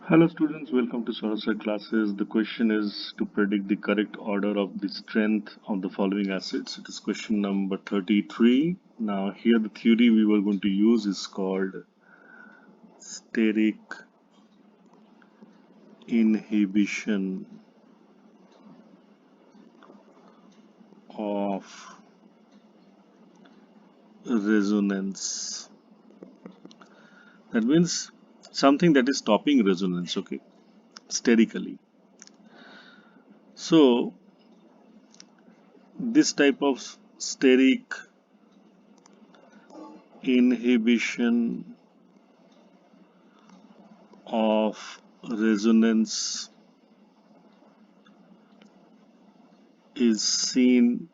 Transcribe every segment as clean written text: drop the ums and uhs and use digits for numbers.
Hello students, welcome to Sorosai classes. The question is to predict the correct order of the strength of the following acids. It is question number 33. Now here the theory we were going to use is called steric inhibition of resonance. That means something that is stopping resonance, okay, sterically. So this type of steric inhibition of resonance is seen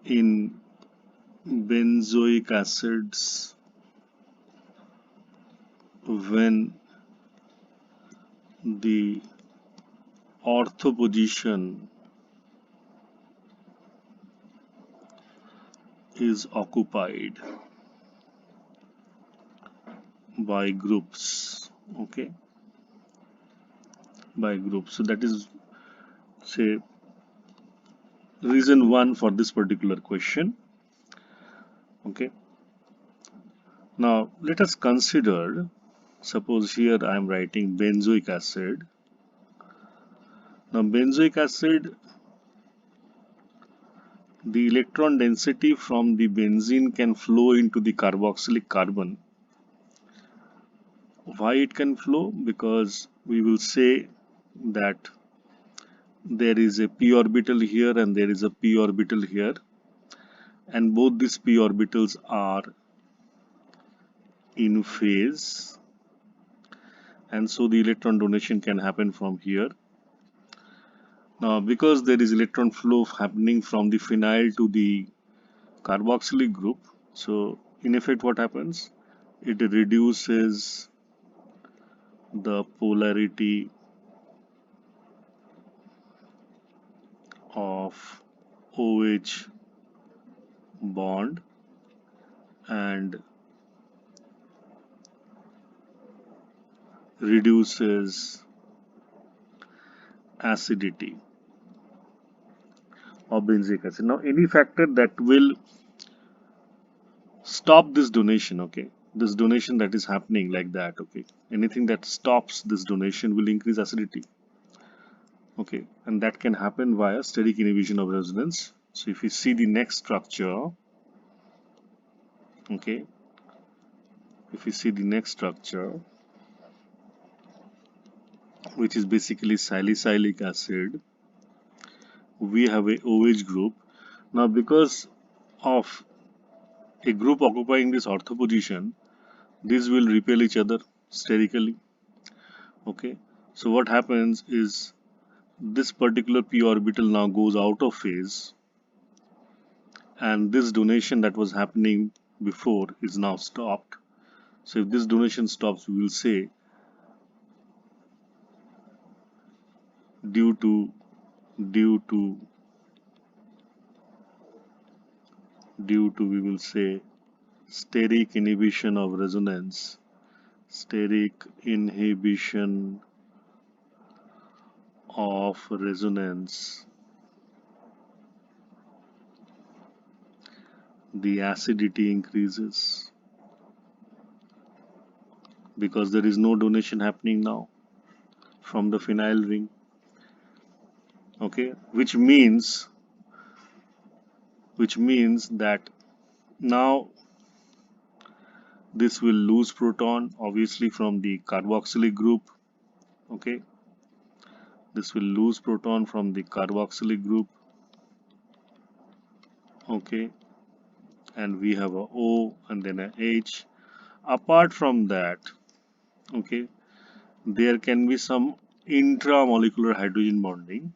in benzoic acids when the ortho position is occupied by groups, okay, by groups. So that is, say, reason one for this particular question, okay. Now let us consider, suppose here I am writing benzoic acid. Now benzoic acid, the electron density from the benzene can flow into the carboxylic carbon. Why it can flow? Because we will say that there is a p orbital here and there is a p orbital here, and both these p orbitals are in phase, and so the electron donation can happen from here. Now because there is electron flow happening from the phenyl to the carboxylic group, so in effect what happens? It reduces the polarity of OH bond and reduces acidity of benzoic acid. Now any factor that will stop this donation, okay, this donation that is happening like that, okay, anything that stops this donation will increase acidity, okay, and that can happen via steric inhibition of resonance. So if you see the next structure, okay, if you see the next structure, which is basically salicylic acid, we have a OH group. Now because of a group occupying this ortho position, these will repel each other sterically, okay. So what happens is this particular p orbital now goes out of phase, and this donation that was happening before is now stopped. So if this donation stops, we will say due to due to we will say steric inhibition of resonance, steric inhibition of resonance, the acidity increases because there is no donation happening now from the phenyl ring, okay, which means that now this will lose proton obviously from the carboxylic group, okay, this will lose proton from the carboxylic group, okay, and we have a O and then a H. Apart from that, okay, there can be some intramolecular hydrogen bonding,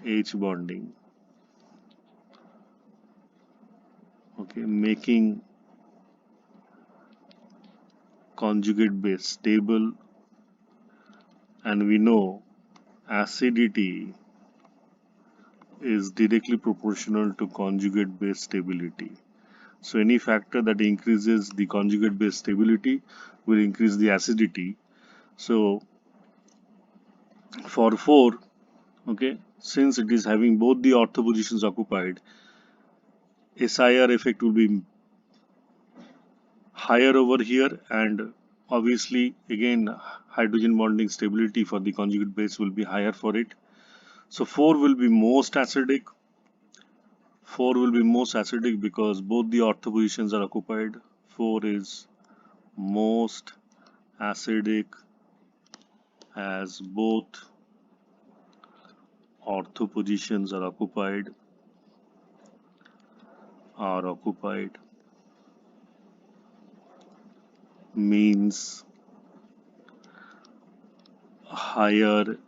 H bonding, okay, making conjugate base stable, and we know acidity is directly proportional to conjugate base stability. So any factor that increases the conjugate base stability will increase the acidity. So for 4, okay, since it is having both the ortho positions occupied, SIR effect will be higher over here, and obviously again hydrogen bonding stability for the conjugate base will be higher for it. So 4 will be most acidic. 4 will be most acidic because both the ortho positions are occupied. 4 is most acidic as both ortho positions are occupied means higher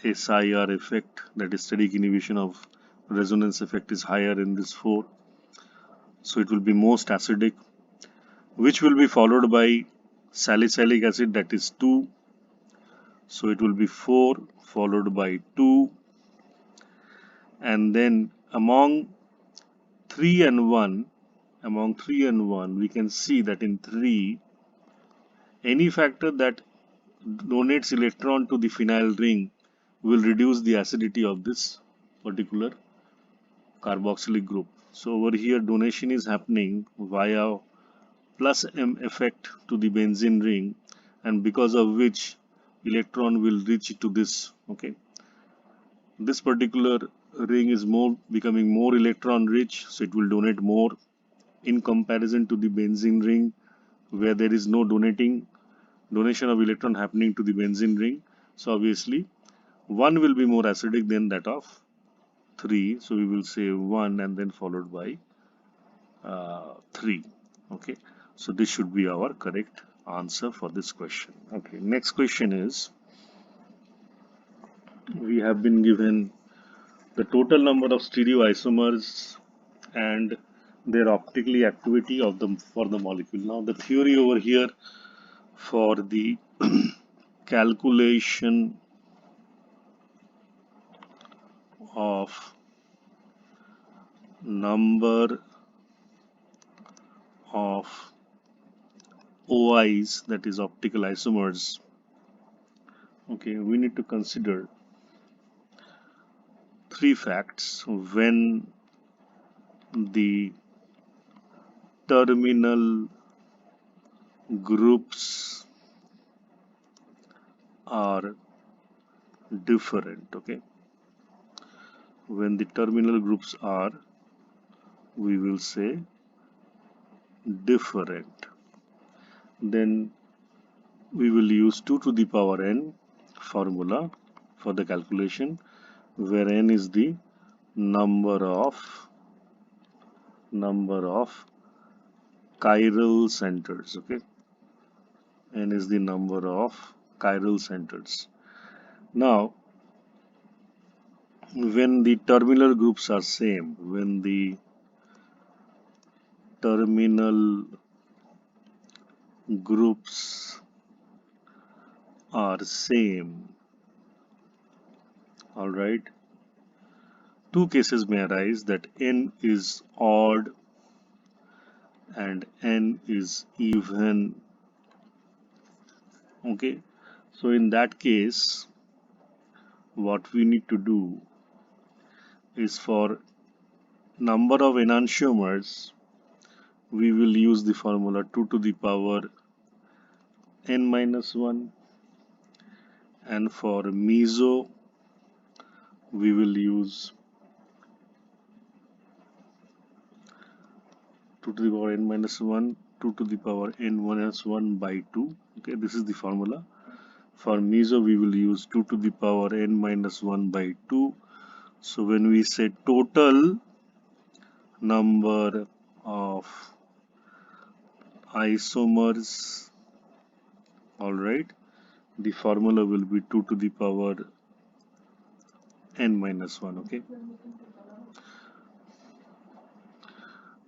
SIR effect, that is steric inhibition of resonance effect, is higher in this 4. So it will be most acidic, which will be followed by salicylic acid, that is 2. So it will be 4 followed by 2, and then among 3 and 1, we can see that in 3, any factor that donates electron to the phenyl ring will reduce the acidity of this particular carboxylic group. So over here donation is happening via plus M effect to the benzene ring, and because of which electron will reach to this. Okay, this particular ring is becoming more electron rich, so it will donate more in comparison to the benzene ring where there is no donation of electron happening to the benzene ring. So obviously 1 will be more acidic than that of 3. So we will say 1 and then followed by 3. Okay, so this should be our correct answer for this question. Okay, next question is, we have been given the total number of stereoisomers and their optically activity of them for the molecule. Now the theory over here for the calculation of number of OIs, that is optical isomers, okay, we need to consider 3 facts when the terminal groups are different. Okay, when the terminal groups are, we will say, different, then we will use 2 to the power n formula for the calculation, where n is the number of chiral centers. Okay, n is the number of chiral centers. Now when the terminal groups are same, when the terminal groups are same, all right, 2 cases may arise, that n is odd and n is even. Okay, so in that case what we need to do is, for number of enantiomers we will use the formula 2 to the power n minus 1, and for meso we will use 2 to the power n minus 1, 2 to the power n minus 1 by 2. Okay, this is the formula. For meso we will use 2 to the power n minus 1 by 2. So when we say total number of isomers, all right, the formula will be 2 to the power n minus 1. Okay,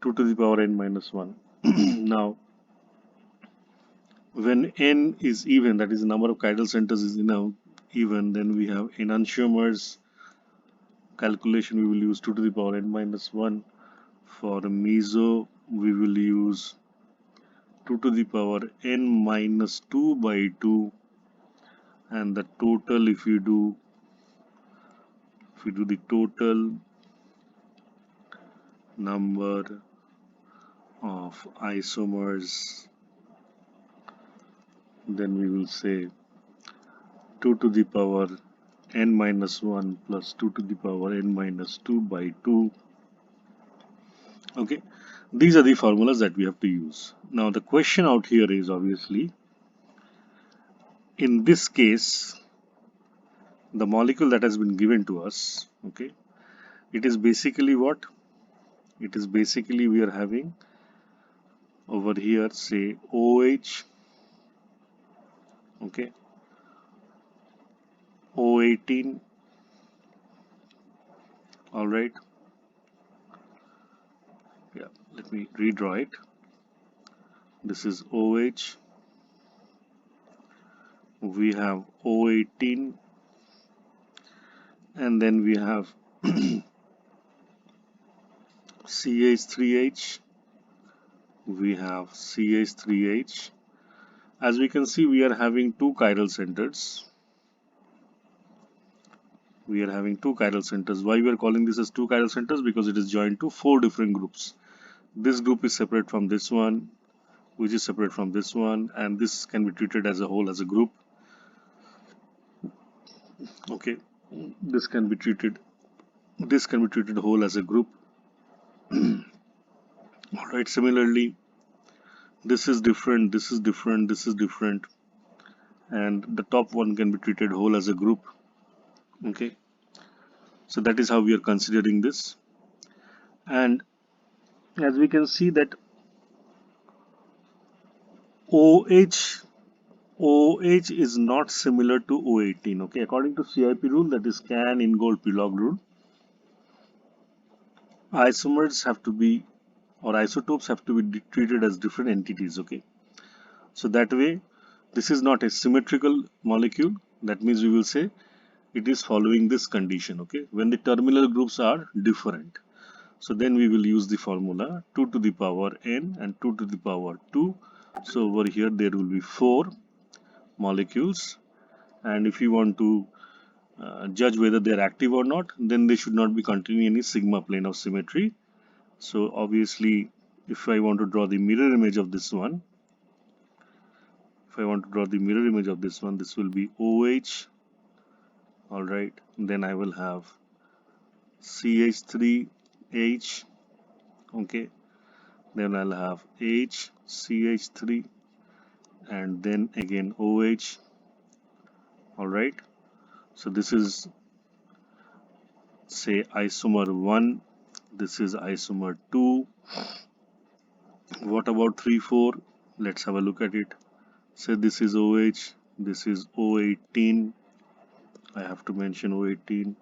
2 to the power n minus 1. Now when n is even, that is the number of chiral centers is even, then we have enantiomers calculation we will use 2 to the power n minus 1. For meso we will use 2 to the power n minus 2 by 2, and the total, if we do the total number of isomers, then we will say 2 to the power n minus 1 plus 2 to the power n minus 2 by 2. Okay, these are the formulas that we have to use. Now the question out here is, obviously, in this case, the molecule that has been given to us, okay, it is basically what? It is basically, we are having over here, say OH, okay, O18, all right. Yeah, let me redraw it. This is OH, we have O18, and then we have CH3H, we have CH3H. As we can see, we are having two chiral centers. We are having two chiral centers. Why we are calling this as two chiral centers? Because it is joined to four different groups. This group is separate from this one, which is separate from this one, and this can be treated as a whole, as a group. Okay, this can be treated whole as a group. All right, similarly, this is different, this is different, this is different, and the top one can be treated whole as a group. Okay, so that is how we are considering this. And as we can see that OH is not similar to O18. Okay, according to CIP rule, that is Can Ingold Pillog rule, isomers have to be, or isotopes have to be treated as different entities. Okay, so that way this is not a symmetrical molecule. That means we will say it is following this condition. Okay, when the terminal groups are different, so then we will use the formula 2 to the power n and 2 to the power 2. So over here there will be 4 molecules, and if you want to judge whether they are active or not, then they should not be containing any sigma plane of symmetry. So obviously, if I want to draw the mirror image of this one, this will be OH. All right, then I will have CH3H. Okay, then I'll have HCH3, and then again OH. All right, so this is, say, isomer 1, this is isomer 2. What about 3, 4? Let's have a look at it. Say this is OH, this is O18. I have to mention O18.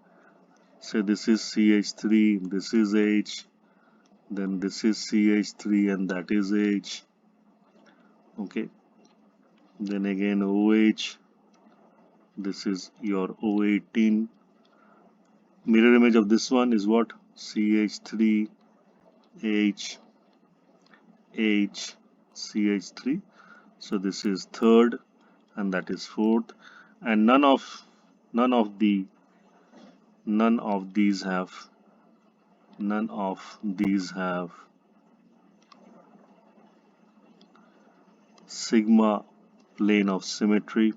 Say this is CH3, this is H, then this is CH3 and that is H. Okay. Then again OH, this is your O18. Mirror image of this one is what? CH3, H, H, CH3. So this is third and that is fourth, and none of these have sigma plane of symmetry.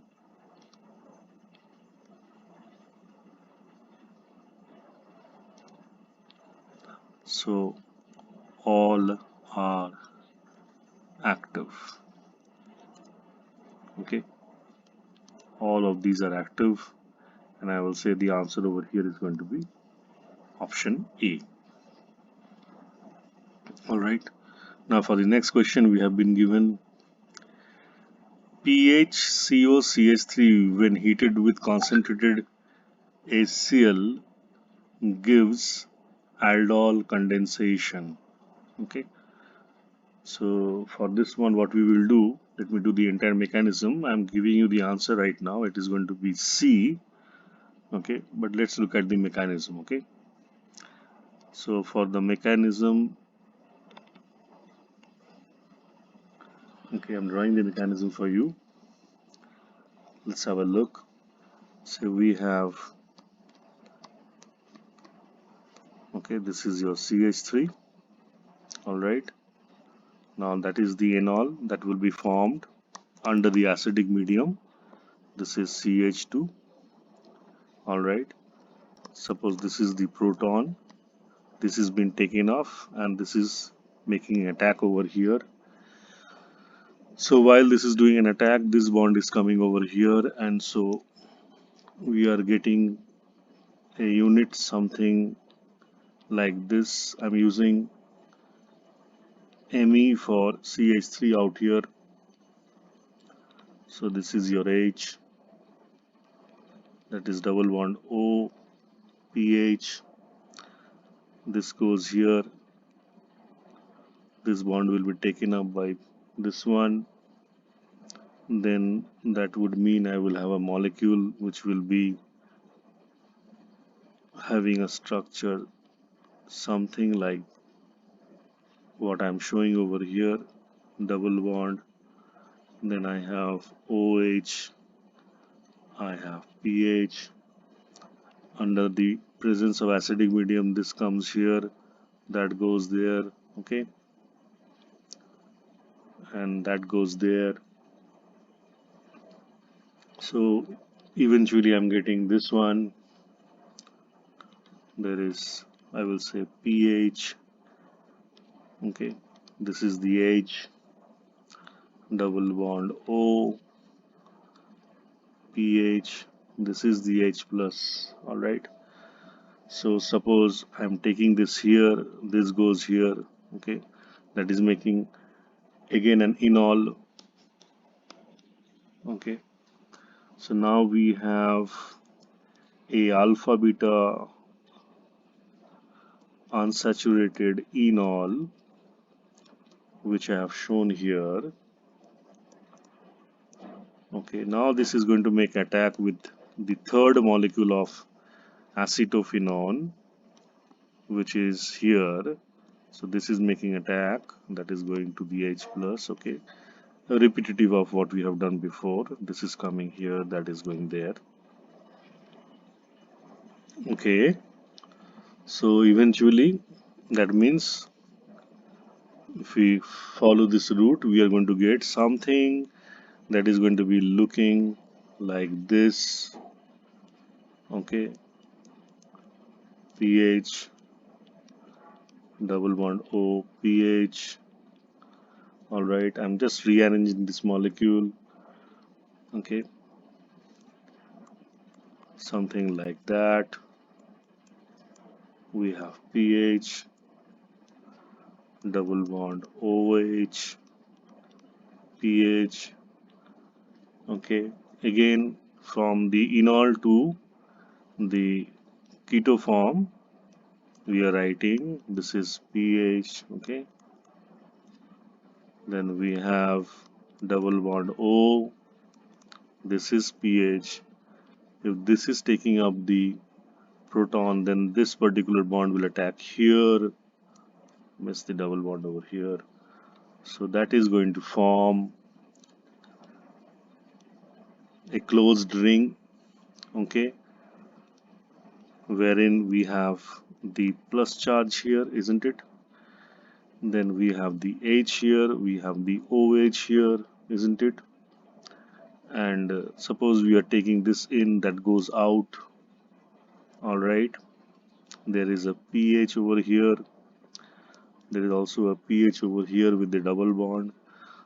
So all are active. Okay, all of these are active, and I will say the answer over here is going to be option A. All right, now for the next question, we have been given PHCOCH3 when heated with concentrated HCl gives aldol condensation. Okay, so for this one, what we will do, let me do the entire mechanism. I'm giving you the answer right now. It is going to be C. Okay, but let's look at the mechanism. Okay, So for the mechanism, okay, I'm drawing the mechanism for you. Let's have a look. So we have, okay, this is your CH3, all right. Now that is the enol that will be formed under the acidic medium. This is CH2, all right. Suppose this is the proton. This has been taken off and this is making an attack over here. So while this is doing an attack, this bond is coming over here, and so we are getting a unit something like this. I'm using Me for CH3 out here. So this is your H, that is double bond O, pH. This goes here. This bond will be taken up by this one. Then that would mean I will have a molecule which will be having a structure something like what I'm showing over here, double bond. Then I have OH, I have pH. Under the presence of acidic medium, this comes here, that goes there, okay, and that goes there. So eventually I'm getting this one. There is, I will say, pH, okay, this is the H, double bond O, pH, this is the H plus, all right. So suppose I'm taking this here, this goes here, okay, that is making again an enol, okay. So now we have a alpha beta unsaturated enol, which I have shown here, okay. Now this is going to make attack with the third molecule of acetophenone, which is here. So this is making attack, that is going to the H plus, okay, a repetitive of what we have done before. This is coming here, that is going there, okay. So eventually that means if we follow this route, we are going to get something that is going to be looking like this, okay. pH, double bond O, pH, all right. I'm just rearranging this molecule, okay, something like that. We have pH, double bond OH, pH, okay. Again, from the enol to the keto form, we are writing this is pH, okay. Then we have double bond O, this is pH. If this is taking up the proton, then this particular bond will attack here, miss the double bond over here. So that is going to form a closed ring, okay, wherein we have the plus charge here, isn't it? Then we have the H here, we have the OH here, isn't it? And suppose we are taking this in, that goes out, all right. There is a pH over here, there is also a pH over here with the double bond.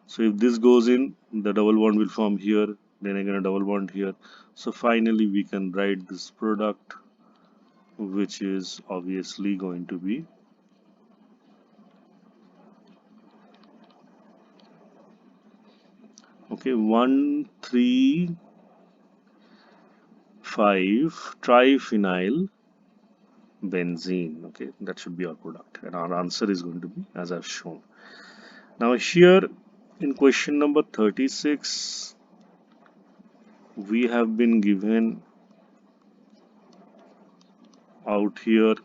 So if this goes in, the double bond will form here, then again a double bond here. So finally we can write this product, which is obviously going to be, okay, 1,3,5 triphenyl benzene, okay. That should be our product, and our answer is going to be as I've shown. Now here in question number 36, we have been given out here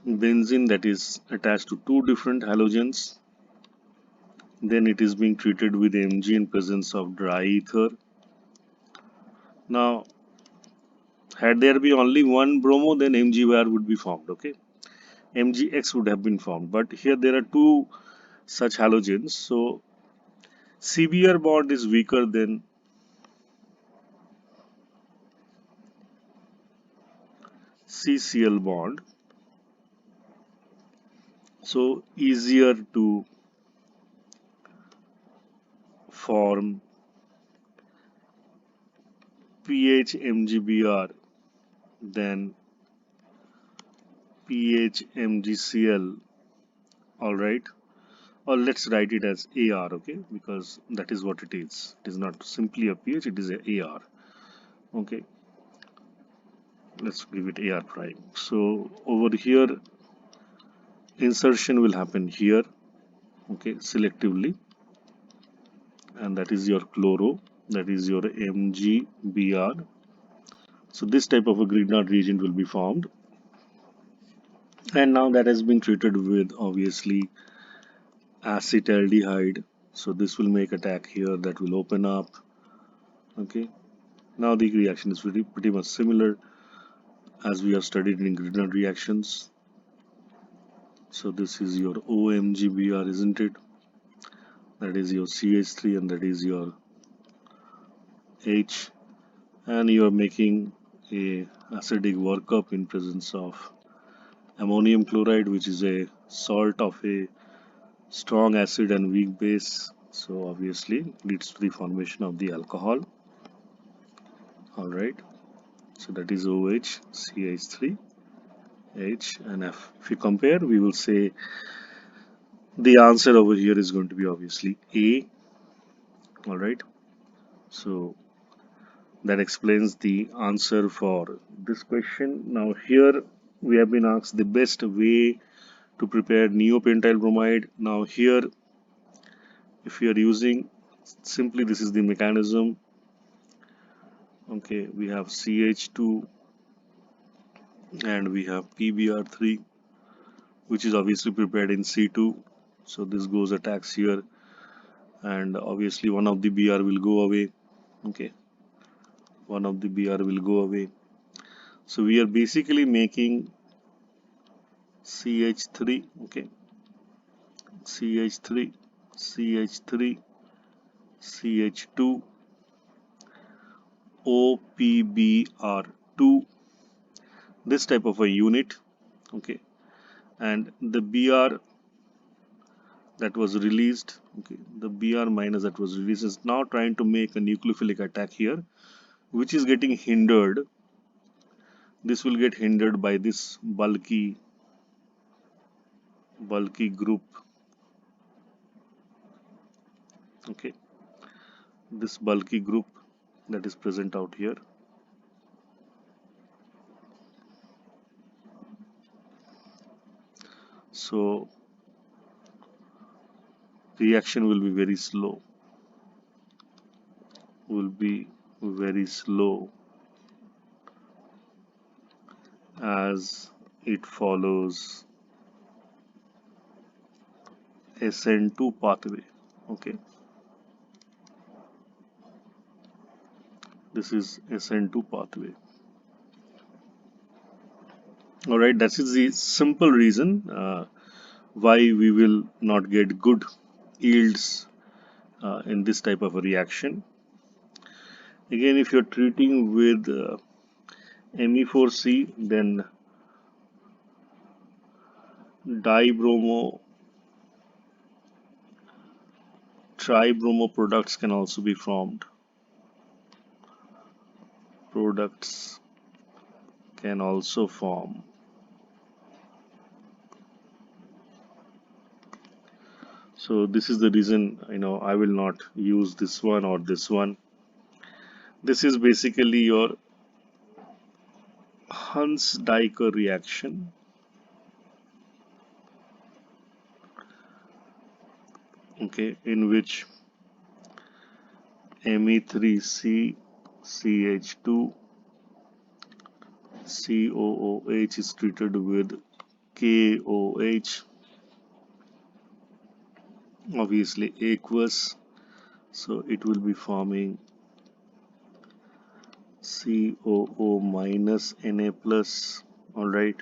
benzene that is attached to two different halogens. Then it is being treated with Mg in presence of dry ether. Now, had there been only one bromo, then Mg would be formed. Okay, Mgx would have been formed. But here there are two such halogens, so CBr bond is weaker than CCl bond, so easier to form pH MgBr than pH MgCl. All right, or let's write it as AR, okay, because that is what it is. It is not simply a pH, it is a AR. Okay, let's give it AR prime. So over here, insertion will happen here, okay, selectively, and that is your chloro, that is your MgBr. So this type of a Grignard reagent will be formed, and now that has been treated with obviously acetaldehyde. So this will make attack here that will open up. Okay, now the reaction is pretty much similar as we have studied in Grignard reactions. So this is your OMGBr, isn't it? That is your CH3 and that is your H, and you are making a acidic workup in presence of ammonium chloride, which is a salt of a strong acid and weak base. So obviously leads to the formation of the alcohol. All right. So that is OH, CH3, H, and F. If you compare, we will say the answer over here is going to be obviously A. All right. So that explains the answer for this question. Now here we have been asked the best way to prepare neopentyl bromide. Now here, if you are using, simply this is the mechanism. Okay, we have CH2 and we have PBr3, which is obviously prepared in C2. So this goes attacks here, and obviously one of the Br will go away. Okay, one of the Br will go away. So we are basically making CH3. Okay, CH3, CH3, CH2, OPBr2, this type of a unit. Okay, and the Br that was released, okay, the Br minus that was released is now trying to make a nucleophilic attack here, which is getting hindered. This will get hindered by this bulky group. Okay, this bulky group that is present out here. So reaction will be very slow. Will be very slow as it follows SN2 pathway. Okay, this is SN2 pathway. All right, that is the simple reason why we will not get good yields in this type of a reaction. Again, if you're treating with Me4C, then dibromo tribromo products can also be formed. Products can also form. So this is the reason I will not use this one or this one. This is basically your Huns-Diecker reaction. Okay, in which Me3C CH2 COOH is treated with KOH, obviously aqueous, so it will be forming COO minus Na plus, alright.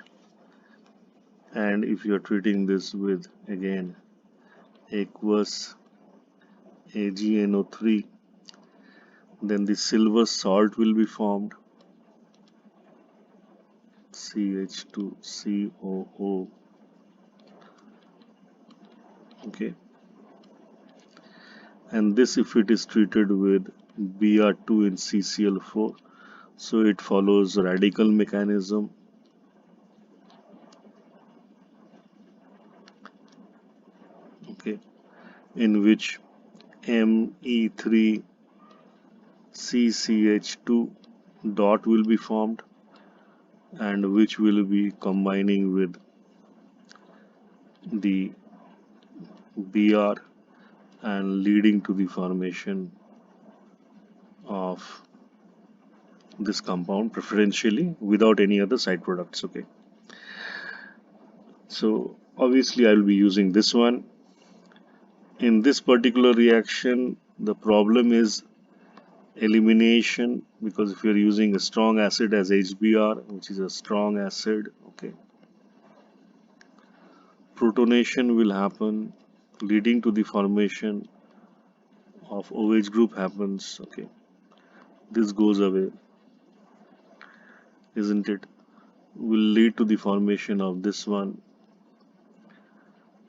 And if you are treating this with again aqueous AgNO3, then the silver salt will be formed, CH2COO. Okay, and this, if it is treated with Br2 in CCl4, so it follows radical mechanism. Okay, in which Me3CCH2 dot will be formed, and which will be combining with the Br and leading to the formation of this compound, preferentially without any other side products. Okay, so obviously I will be using this one. In this particular reaction, the problem is elimination, because if you are using a strong acid as HBr, which is a strong acid, okay, protonation will happen, leading to the formation of OH group happens. Okay, this goes away, isn't it? Will lead to the formation of this one,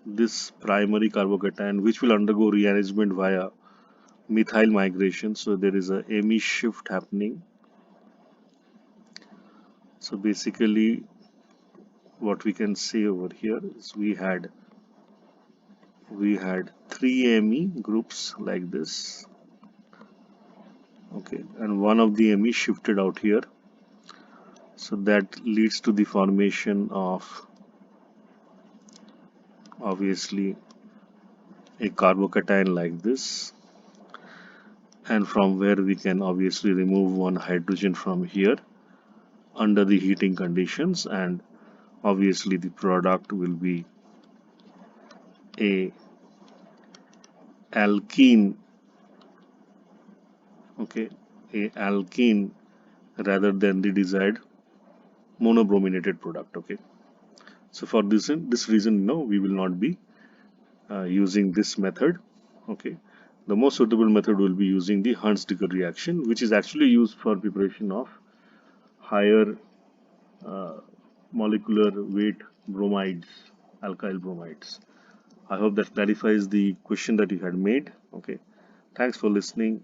this primary carbocation, which will undergo rearrangement via methyl migration. So there is a ME shift happening. So basically what we can say over here is we had three ME groups like this. Okay, and one of the ME shifted out here. So that leads to the formation of obviously a carbocation like this, and from where we can obviously remove one hydrogen from here under the heating conditions, and obviously the product will be a alkene. Okay, a alkene rather than the desired monobrominated product. Okay, so for this reason, no, we will not be using this method. Okay, the most suitable method will be using the Hunt's-Decker reaction, which is actually used for preparation of higher uh, molecular weight bromides, alkyl bromides. I hope that clarifies the question that you had made. Okay, thanks for listening.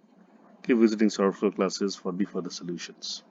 Keep visiting Software classes for the further solutions.